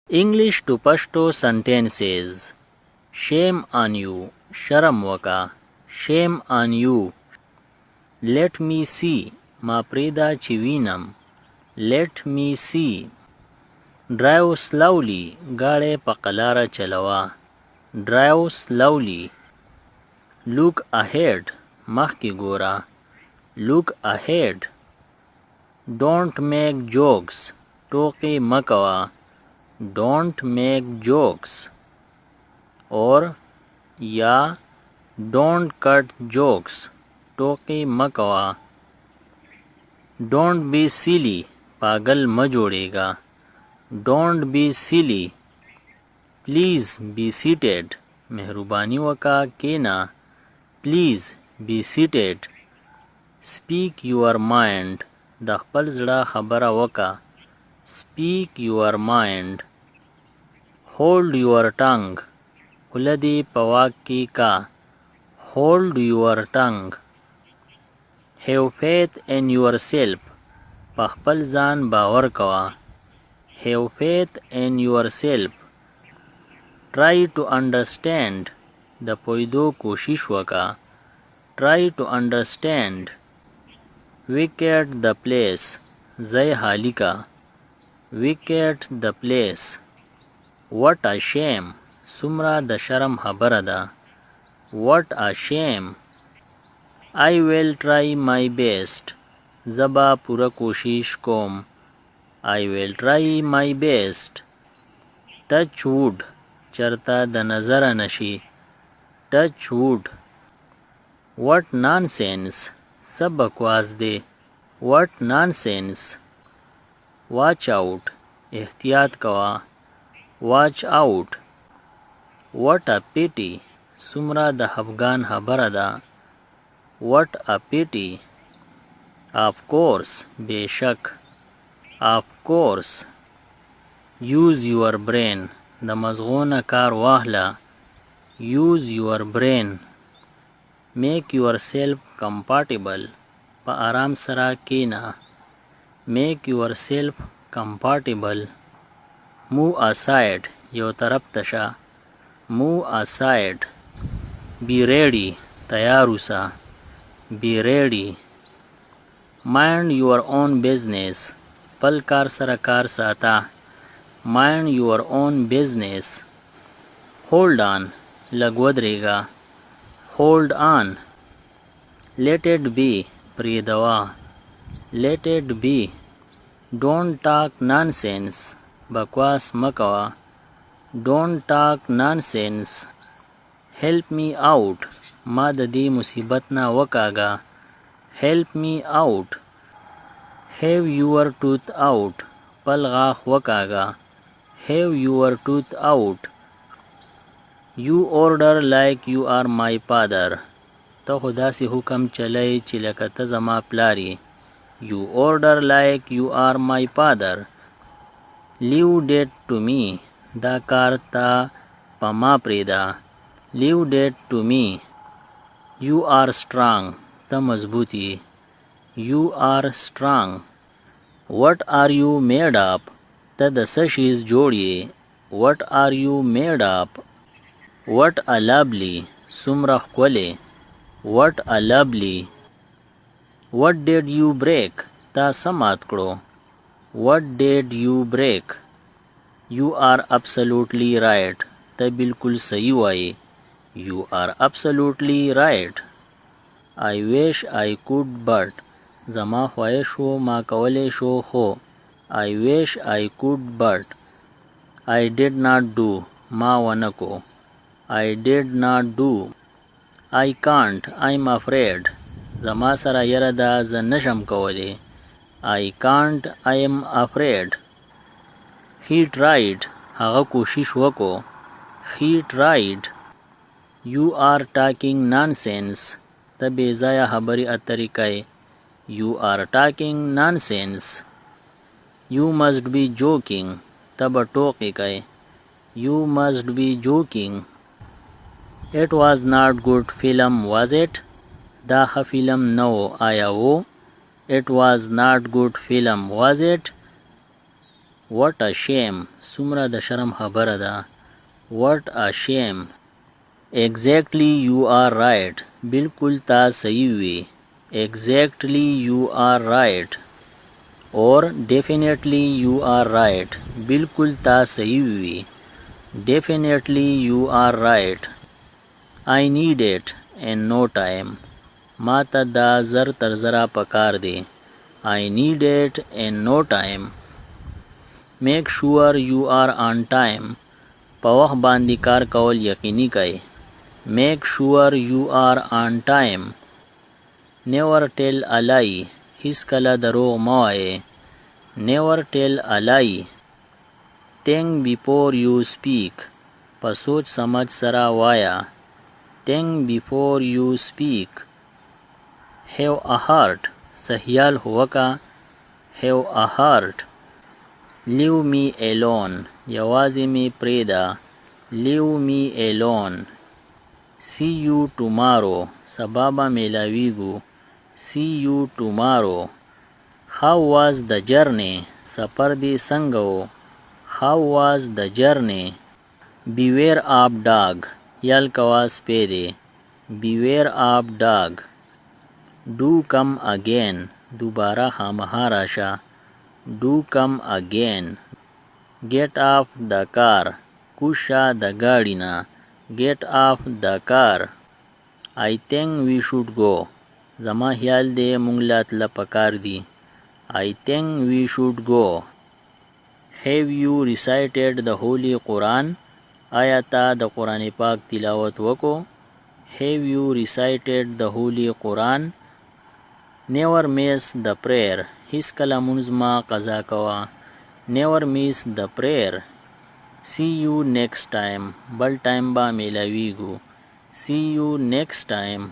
English to Pashto sentences. Shame on you. Sharam waka. Shame on you. Let me see. Ma preda chivinam. Let me see. Drive slowly. Gade pakalara chalawa. Drive slowly. Look ahead. Mahki gora. Look ahead. Don't make jokes. Toki makawa. Don't make jokes. Or या don't cut jokes. Toki Makwa. Don't be silly. पागल म जोड़ेगा. Don't be silly. Please be seated. मेहरबानी वका केना. Please be seated. Speak your mind. د خپل زړه خبره وکا. Speak your mind. Hold your tongue. ولدی پواک کی کا. Hold your tongue. Have faith in yourself. په خپل ځان باور کوا. Have faith in yourself. Try to understand. د پویدو کوشش وکا. Try to understand. Vacate the place. ځای خالی کا. Vacate the place. What a shame. سمرا د شرم خبره ده. What a shame. I will try my best. زبا پورا کوشش کوم. I will try my best. Touch wood. چرتا د نظر نشي. Touch wood. What nonsense. سب بکواس دے. What nonsense. Watch out. احتیاط کوا. Watch out. What a pity. سمرا د افغان خبره ده. What a pity. Of course. بیشک. Of course. Use your brain. د مزغونه کار واخله. Use your brain. Make yourself comfortable. په آرام سره کینا. Make yourself comfortable. Move aside. یو طرف تشا. Move aside. Be ready. تیار اوسه. Be ready. Mind your own business. پل کار سره کار ساته. Mind your own business. Hold on. لږ ودرېږه. Hold on. Let it be. پریدوا. Let it be. Don't talk nonsense. بکواس مکوا. Don't talk nonsense. Help me out. ما د دې مصیبت نه وکاږه. Help me out. Have your tooth out. پل غاښ وکاږه. Have your tooth out. You order like you are my father. ته خو داسې حکم چلی چې لکه ته زما پلاری. You order like you are my father. Leave that to me. دا کار تا په ما پریدا. Leave that to me. You are strong. ته مضبوطی. You are strong. What are you made of? ته د څه شیز جوړ یې. What are you made of? What a lovely. سمره ښکلې. What a lovely. What did you break? تا څه مات کړو. What did you break? You are absolutely right. ته بالکل صحیح وایې. You are absolutely right. I wish I could but. زما خواهش و ما کولی شو خو. I wish I could but. I did not do. ما ونکو. I did not do. I can't. I'm afraid. زما سره یره ده زه نشم کولی. I can't. I am afraid. He tried. هغه کوشش وکو. He tried. You are talking nonsense. ته بې ځایه خبرې اترې کوې. You are talking nonsense. You must be joking. ته به ټوکې کوې. You must be joking. It was not good film, was it? دا ښه فلم نه و. آیا و؟ It was not good film, was it? what a shame څومره د شرم خبره ده what a shame exactly you are right بالکل تا صحیح وي exactly you are right or definitely you are right بالکل تا صحیح وي definitely you are right I need it in no time ما ته دا زر تر زره پکار دی I need it in no time make sure you are on time په وخت باندې کار کول یقیني کړئ make sure you are on time never tell a lie هیڅکله دروغ مه وایئ never tell a lie think before you speak په سوچ سمج سره وایه think before you speak have a heart سهیال هوکا have a heart leave me alone یوازې می پریدا leave me alone see you tomorrow سبا به میلاویږو see you tomorrow how was the journey سفر دی څنګه و how was the journey beware of dog یال کوا سپی دی beware of dog do come again دوباره خامخا راشه do come again get off the car کوشه د ګاډي نه get off the car I think we should go زما خیال دی مونږ لا تله پکار دی I think we should go have you recited the holy Quran آیا تا د قرآن پاک تلاوت وکو have you recited the holy Quran never miss the prayer هیڅ کله مونځ ما قضا کوا never miss the prayer see you next time بل ټایم با میلاویږو see you next time